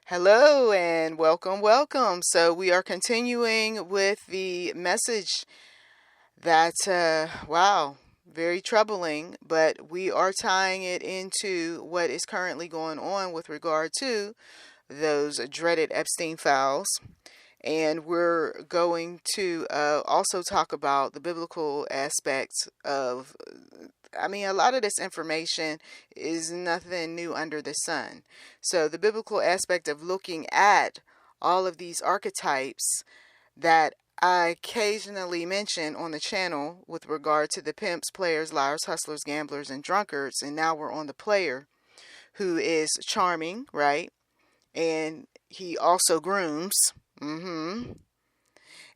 Hello and welcome. So we are continuing with the message that, wow, very troubling, but we are tying it into what is currently going on with regard to those dreaded Epstein files. And we're going to also talk about the biblical aspects of, a lot of this information is nothing new under the sun. So the biblical aspect of looking at all of these archetypes that I occasionally mention on the channel with regard to the pimps, players, liars, hustlers, gamblers, and drunkards. And now we're on the player who is charming, right? And he also grooms. And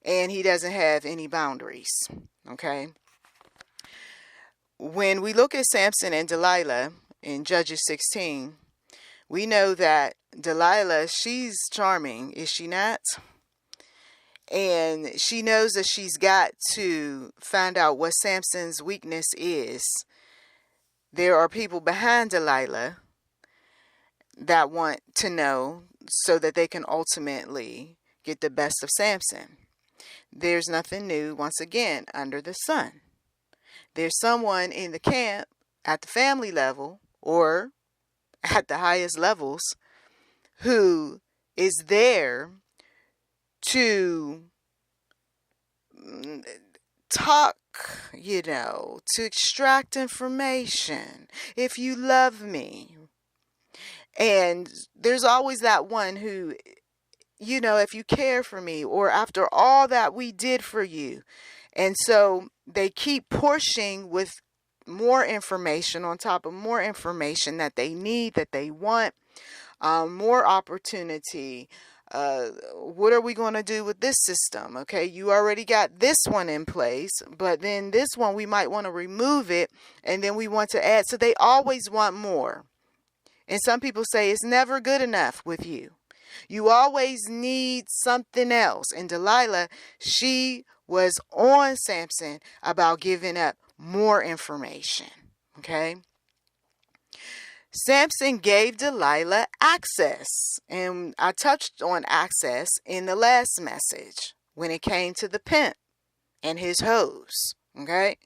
he doesn't have any boundaries. Okay. When we look at Samson and Delilah in Judges 16, we know that Delilah, she's charming, is she not? And she knows that she's got to find out what Samson's weakness is. There are people behind Delilah that want to know so that they can ultimately get the best of Samson. There's nothing new, once again, under the sun. There's someone in the camp at the family level or at the highest levels who is there to talk, to extract information. If you love me. And there's always that one who, if you care for me, or after all that we did for you. And so they keep pushing with more information on top of more information that they need, that they want, more opportunity. What are we going to do with this system? Okay, you already got this one in place, but then this one we might want to remove it, and then we want to add. So they always want more. And some people say it's never good enough with you. You always need something else. And Delilah, she was on Samson about giving up more information. Okay. Samson gave Delilah access. And I touched on access in the last message when it came to the pimp and his hoes. Okay.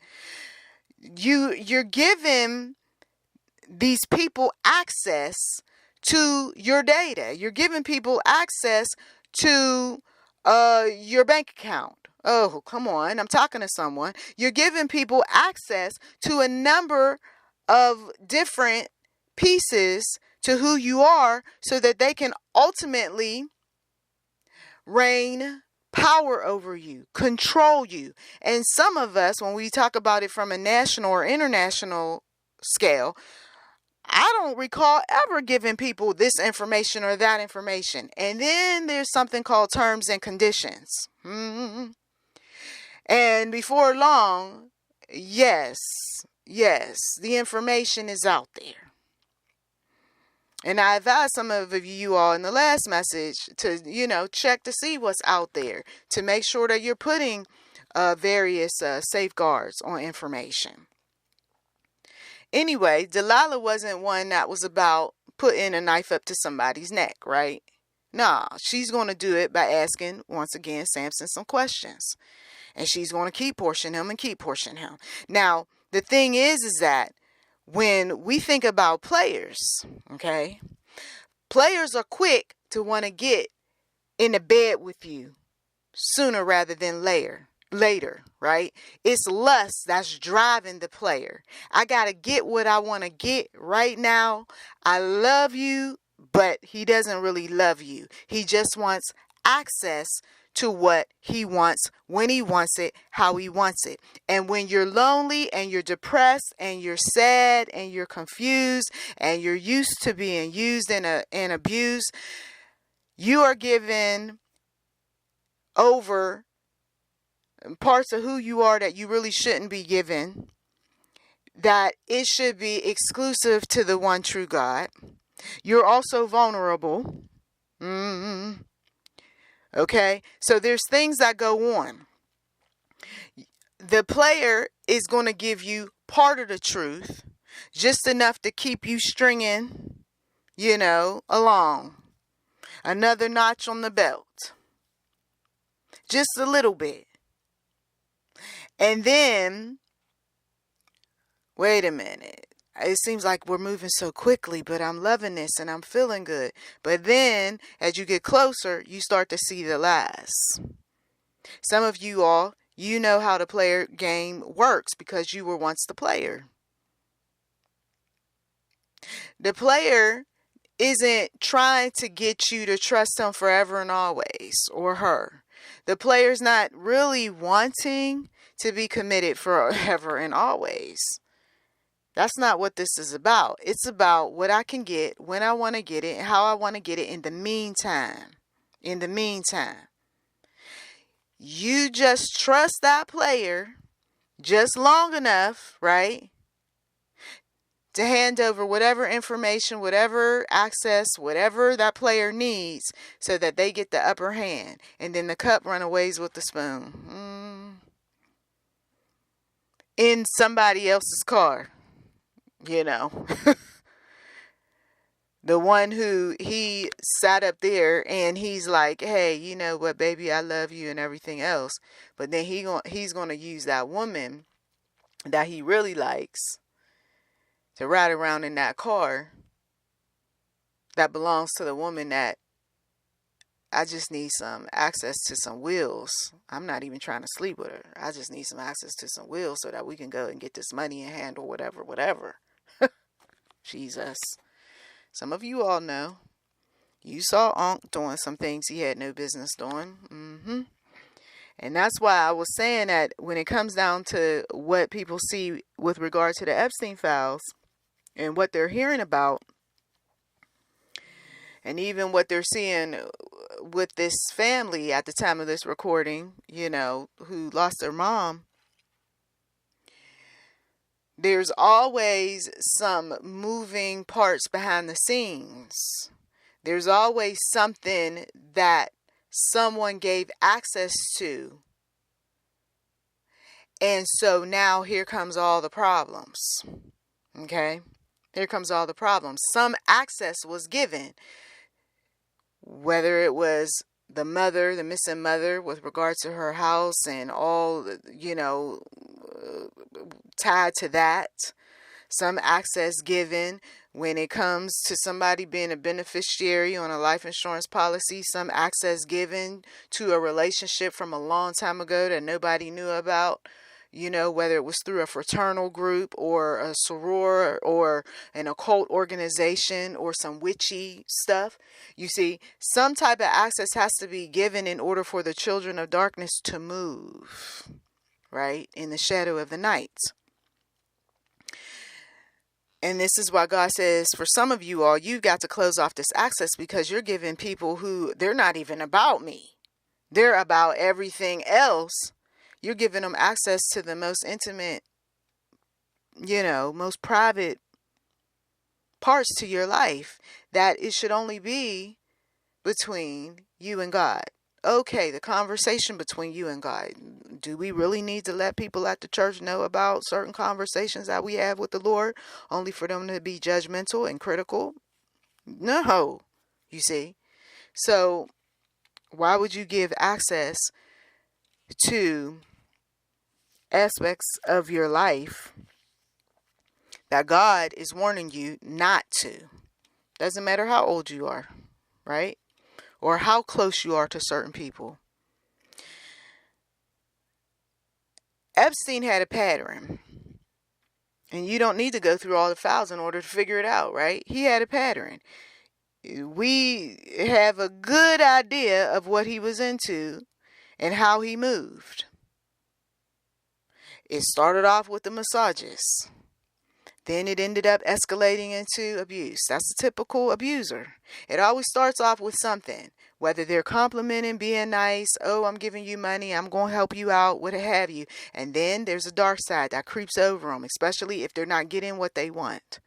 You're giving these people access to your data. You're giving people access to your bank account. Oh, come on. I'm talking to someone. You're giving people access to a number of different pieces to who you are so that they can ultimately reign power over you, control you. And some of us, when we talk about it from a national or international scale, I don't recall ever giving people this information or that information. And then there's something called terms and conditions. And before long, yes, the information is out there. And I advised some of you all in the last message to, check to see what's out there, to make sure that you're putting various safeguards on information. Anyway, Delilah wasn't one that was about putting a knife up to somebody's neck, right? Nah, she's going to do it by asking, once again, Samson some questions. And she's going to keep pushing him. Now, the thing is that when we think about players, okay, players are quick to want to get in the bed with you sooner rather than later, right? It's lust that's driving the player. I got to get what I want to get right now. I love you, but he doesn't really love you. He just wants access to what he wants, when he wants it, how he wants it. And when you're lonely and you're depressed and you're sad and you're confused and you're used to being used and abused, you are given over parts of who you are that you really shouldn't be given, that it should be exclusive to the one true God. You're also vulnerable. Okay, so there's things that go on. The player is going to give you part of the truth, just enough to keep you stringing, along. Another notch on the belt. Just a little bit. And then, wait a minute. It seems like we're moving so quickly, but I'm loving this and I'm feeling good. But then, as you get closer, you start to see the lies. Some of you all, you know how the player game works because you were once the player. The player isn't trying to get you to trust him forever and always, or her. The player's not really wanting to be committed forever and always. That's not what this is about. It's about what I can get, when I want to get it, and how I want to get it in the meantime. In the meantime. You just trust that player just long enough, right, to hand over whatever information, whatever access, whatever that player needs so that they get the upper hand. And then the cup runaways with the spoon. In somebody else's car. You know. The one who he sat up there and he's like, hey, you know what, baby, I love you and everything else. But then he's going to use that woman that he really likes to ride around in that car that belongs to the woman that I just need some access to some wheels. I'm not even trying to sleep with her. I just need some access to some wheels so that we can go and get this money and handle whatever. Jesus. Some of you all know. You saw Unc doing some things he had no business doing. And that's why I was saying that when it comes down to what people see with regard to the Epstein files and what they're hearing about, and even what they're seeing with this family at the time of this recording, you know, who lost their mom, there's always some moving parts behind the scenes. There's always something that someone gave access to. And so now here comes all the problems. Okay? Here comes all the problems. Some access was given. Whether it was the mother, the missing mother, with regard to her house and all, you know, tied to that. Some access given when it comes to somebody being a beneficiary on a life insurance policy. Some access given to a relationship from a long time ago that nobody knew about. You know, whether it was through a fraternal group or a soror or an occult organization or some witchy stuff. You see, some type of access has to be given in order for the children of darkness to move, right, in the shadow of the night. And this is why God says, for some of you all, you've got to close off this access because you're giving people who, they're not even about me. They're about everything else. You're giving them access to the most intimate, you know, most private parts to your life that it should only be between you and God. Okay, the conversation between you and God. Do we really need to let people at the church know about certain conversations that we have with the Lord only for them to be judgmental and critical? No, you see. So why would you give access to aspects of your life that God is warning you not to? Doesn't matter how old you are, right? Or how close you are to certain people. Epstein had a pattern. And you don't need to go through all the files in order to figure it out, right? He had a pattern. We have a good idea of what he was into and how he moved. It started off with the massages. Then it ended up escalating into abuse. That's a typical abuser. It always starts off with something. Whether they're complimenting, being nice, oh, I'm giving you money, I'm going to help you out, what have you. And then there's a dark side that creeps over them, especially if they're not getting what they want,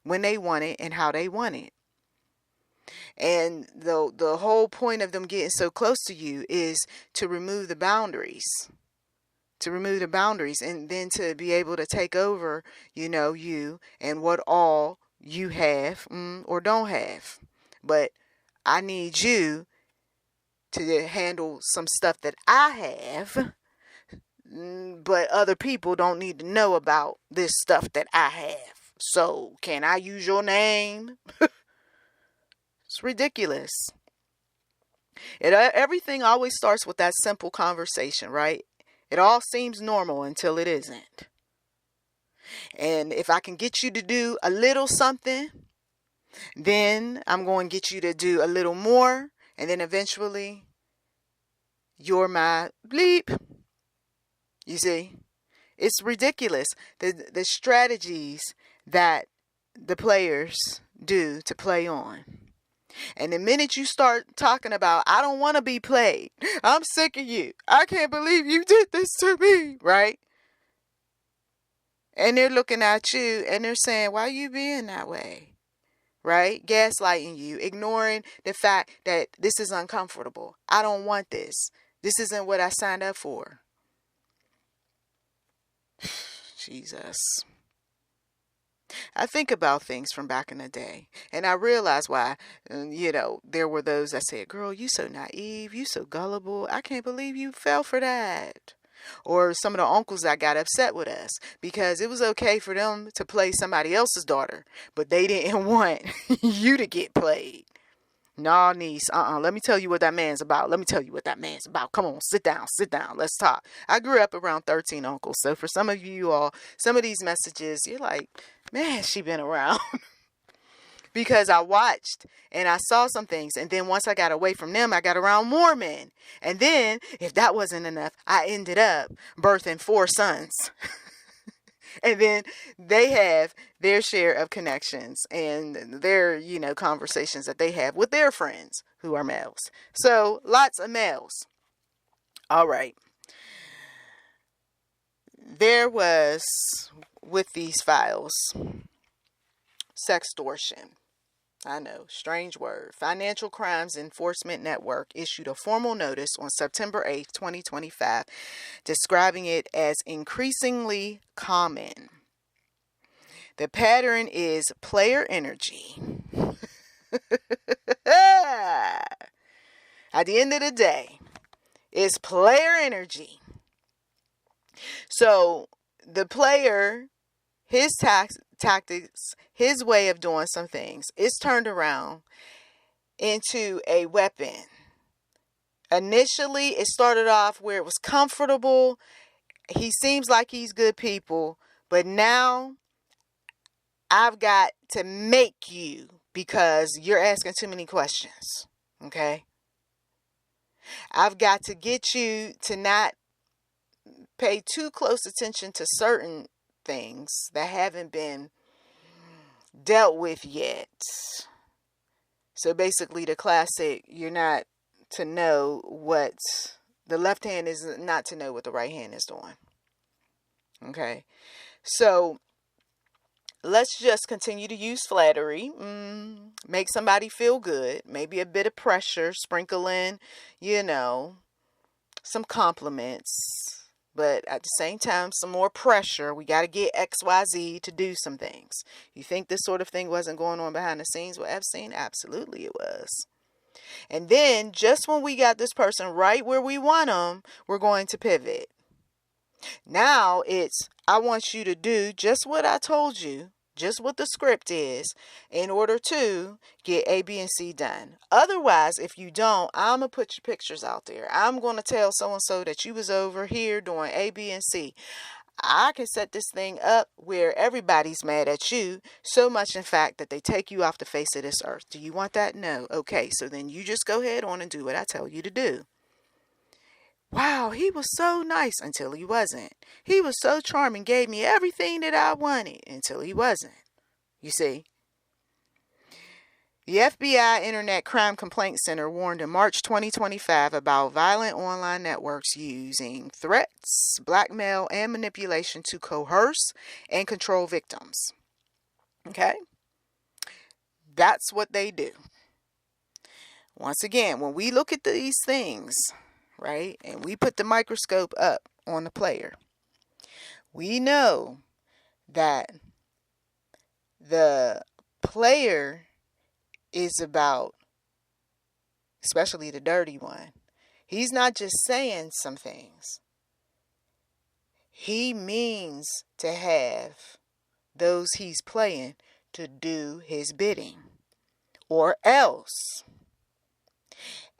when they want it, and how they want it. And the whole point of them getting so close to you is to remove the boundaries. To remove the boundaries and then to be able to take over, you know, you and what all you have or don't have. But I need you to handle some stuff that I have, but other people don't need to know about this stuff that I have. So can I use your name? It's ridiculous. Everything always starts with that simple conversation, right? It all seems normal until it isn't. And if I can get you to do a little something, then I'm going to get you to do a little more. And then eventually, you're my bleep. You see? It's ridiculous. The strategies that the players do to play on. And the minute you start talking about, I don't want to be played. I'm sick of you. I can't believe you did this to me. Right? And they're looking at you and they're saying, why are you being that way? Right? Gaslighting you, ignoring the fact that this is uncomfortable. I don't want this. This isn't what I signed up for. Jesus. I think about things from back in the day, and I realize why, there were those that said, girl, you so naive, you so gullible. I can't believe you fell for that. Or some of the uncles that got upset with us because it was okay for them to play somebody else's daughter, but they didn't want you to get played. Nah, niece, let me tell you what that man's about. Come on, sit down. Let's talk. I grew up around 13 uncles. So for some of you all, some of these messages, you're like, man, she been around. Because I watched and I saw some things. And then once I got away from them, I got around more men. And then if that wasn't enough, I ended up birthing 4 sons. And then they have their share of connections and their, conversations that they have with their friends who are males. So lots of males. All right. There was, with these files, sextortion. I know, strange word. Financial Crimes Enforcement Network issued a formal notice on September 8th, 2025, describing it as increasingly common. The pattern is player energy. At the end of the day, it's player energy. So the player, his tactics, his way of doing some things is turned around into a weapon. Initially, it started off where it was comfortable. He seems like he's good people, but now I've got to make you because you're asking too many questions. Okay? I've got to get you to not pay too close attention to certain things that haven't been dealt with yet. So basically the classic, you're not to know what the left hand is, not to know what the right hand is doing. Okay. So let's just continue to use flattery, make somebody feel good, maybe a bit of pressure, sprinkle in, some compliments. But at the same time, some more pressure. We got to get XYZ to do some things. You think this sort of thing wasn't going on behind the scenes with Epstein? Absolutely it was. And then just when we got this person right where we want them, we're going to pivot. Now it's, I want you to do just what I told you, just what the script is, in order to get A, B, and C done. Otherwise, if you don't, I'm going to put your pictures out there. I'm going to tell so-and-so that you was over here doing A, B, and C. I can set this thing up where everybody's mad at you, so much in fact that they take you off the face of this earth. Do you want that? No. Okay, so then you just go ahead on and do what I tell you to do. Wow, he was so nice until he wasn't. He was so charming, gave me everything that I wanted until he wasn't. You see? The FBI Internet Crime Complaint Center warned in March 2025 about violent online networks using threats, blackmail, and manipulation to coerce and control victims. Okay? That's what they do. Once again, when we look at these things, right, and we put the microscope up on the player, we know that the player is about especially the dirty one. He's not just saying some things. He means to have those he's playing to do his bidding, or else.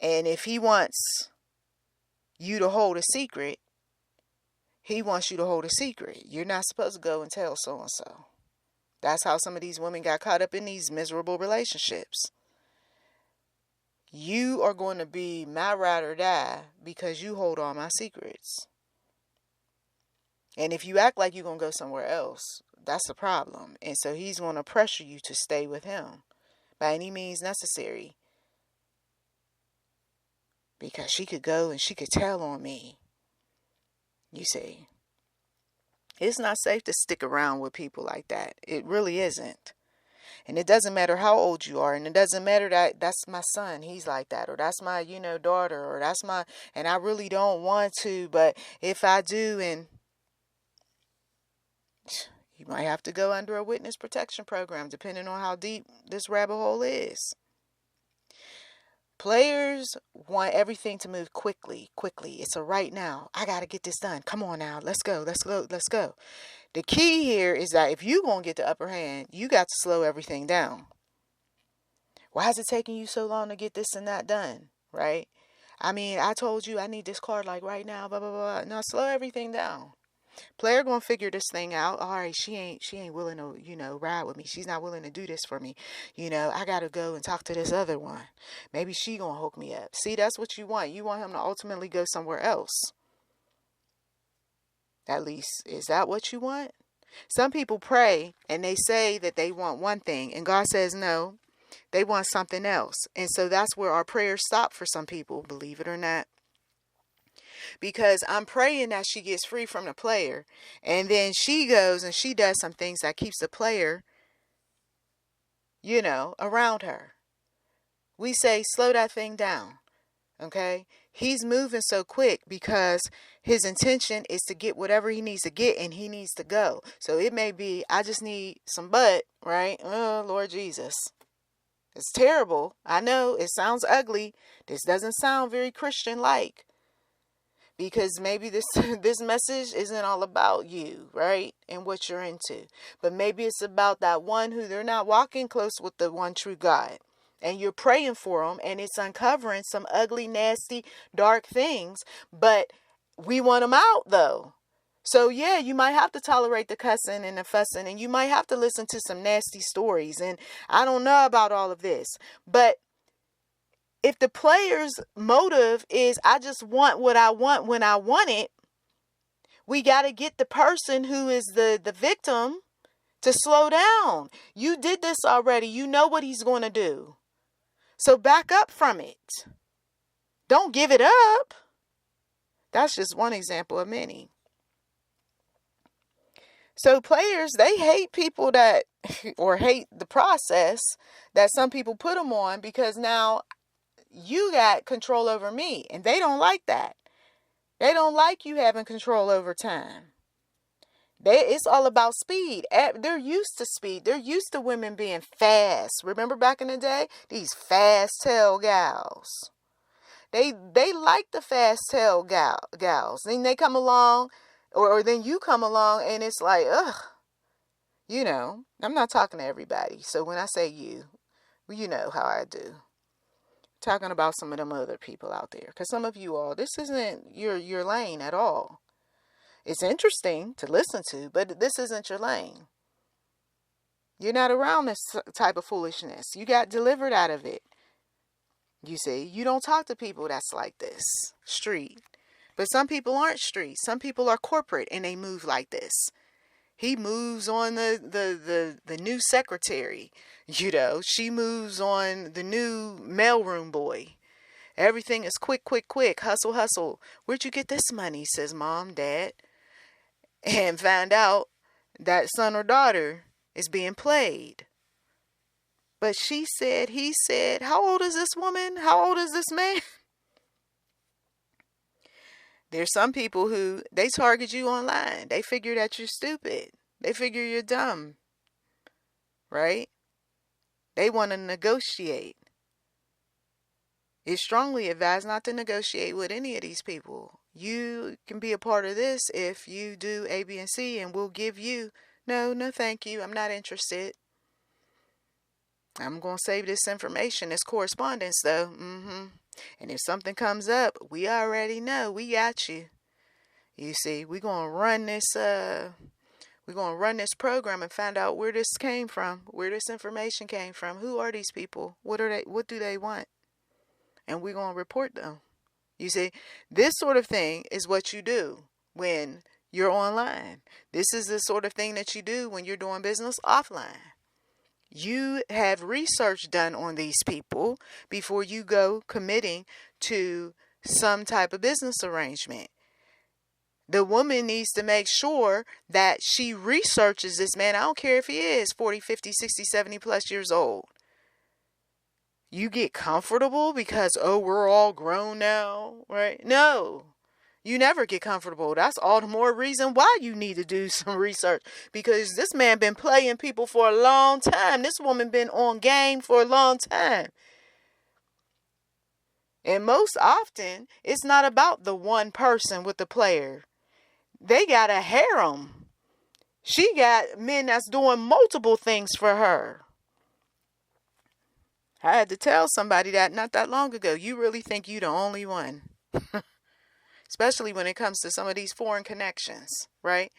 And if he wants you to hold a secret, he wants you to hold a secret. You're not supposed to go and tell so-and-so. That's how some of these women got caught up in these miserable relationships. You are going to be my ride or die because you hold all my secrets. And if you act like you're going to go somewhere else, that's the problem. And so he's going to pressure you to stay with him by any means necessary. Because she could go and she could tell on me. You see, it's not safe to stick around with people like that. It really isn't. And it doesn't matter how old you are. And it doesn't matter that that's my son, he's like that. Or that's my, daughter. Or that's my, and I really don't want to. But if I do, and you might have to go under a witness protection program, depending on how deep this rabbit hole is. Players want everything to move quickly. It's a right now. I got to get this done. Come on now. Let's go. The key here is that if you're going to get the upper hand, you got to slow everything down. Why is it taking you so long to get this and that done? Right? I mean, I told you I need this card like right now, blah, blah, blah. No, slow everything down. Player gonna figure this thing out. All right, she ain't willing to, ride with me. She's not willing to do this for me. I gotta go and talk to this other one. Maybe she gonna hook me up. See, that's what you want. You want him to ultimately go somewhere else. At least, is that what you want? Some people pray and they say that they want one thing, and God says no, they want something else. And so that's where our prayers stop for some people, believe it or not. Because I'm praying that she gets free from the player, and then she goes and she does some things that keeps the player, around her. We say, slow that thing down. Okay? He's moving so quick because his intention is to get whatever he needs to get, and he needs to go. So it may be, I just need some butt, right? Oh, Lord Jesus. It's terrible. I know it sounds ugly. This doesn't sound very Christian-like. Because maybe this message isn't all about you, right? And what you're into. But maybe it's about that one who they're not walking close with the one true God. And you're praying for them, and it's uncovering some ugly, nasty, dark things. But we want them out, though. So, yeah, you might have to tolerate the cussing and the fussing. And you might have to listen to some nasty stories. And I don't know about all of this. But if the player's motive is, I just want what I want when I want it, we got to get the person who is the victim to slow down. You did this already. You know what he's going to do. So back up from it. Don't give it up. That's just one example of many. So players, they hate people that, or hate the process that some people put them on, because now you got control over me, and they don't like that. They don't like you having control over time. It's all about speed. They're used to speed. They're used to women being fast. Remember back in the day? These fast tail gals. They like the fast tail gals. Then they come along, or then you come along, and it's like, ugh. I'm not talking to everybody. So when I say you know how I do. Talking about some of them other people out there, because some of you all, this isn't your lane at all. It's interesting to listen to, but this isn't your lane. You're not around this type of foolishness. You got delivered out of it. You see, you don't talk to people that's like this, street. But some people aren't street. Some people are corporate, and they move like this. He moves on the new secretary. She moves on the new mailroom boy. Everything is quick. Hustle. Where'd you get this money? Says mom, dad. And find out that son or daughter is being played. But she said, he said, how old is this woman? How old is this man? There's some people who, they target you online. They figure that you're stupid. They figure you're dumb. Right? They want to negotiate. It's strongly advised not to negotiate with any of these people. You can be a part of this if you do A, B, and C, and we'll give you. No, thank you. I'm not interested. I'm going to save this information, this correspondence, though. And if something comes up, we already know. We got you. You see, we're going to run this program and find out where this came from, where this information came from. Who are these people? What do they want? And we're going to report them. You see, this sort of thing is what you do when you're online. This is the sort of thing that you do when you're doing business offline. You have research done on these people before you go committing to some type of business arrangement. The woman needs to make sure that she researches this man. I don't care if he is 40, 50, 60, 70 plus years old. You get comfortable because, we're all grown now, right? No, you never get comfortable. That's all the more reason why you need to do some research, because this man been playing people for a long time. This woman been on game for a long time. And most often, it's not about the one person with the player. They got a harem. She got men that's doing multiple things for her. I had to tell somebody that not that long ago. You really think you the only one? Especially when it comes to some of these foreign connections, right?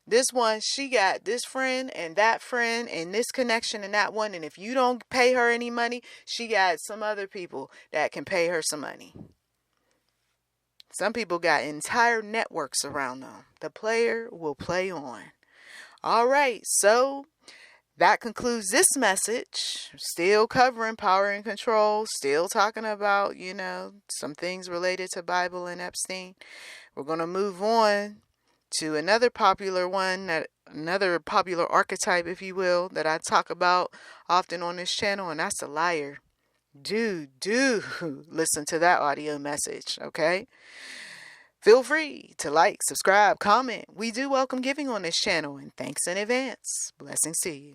This one, she got this friend and this connection and that one. And if you don't pay her any money, she got some other people that can pay her some money. Some people got entire networks around them. The player will play on. All right, so that concludes this message. Still covering power and control. Still talking about, some things related to Bible and Epstein. We're going to move on to another popular another popular archetype, if you will, that I talk about often on this channel, and that's the liar. Do listen to that audio message, okay? Feel free to like, subscribe, comment. We do welcome giving on this channel, and thanks in advance. Blessings to you.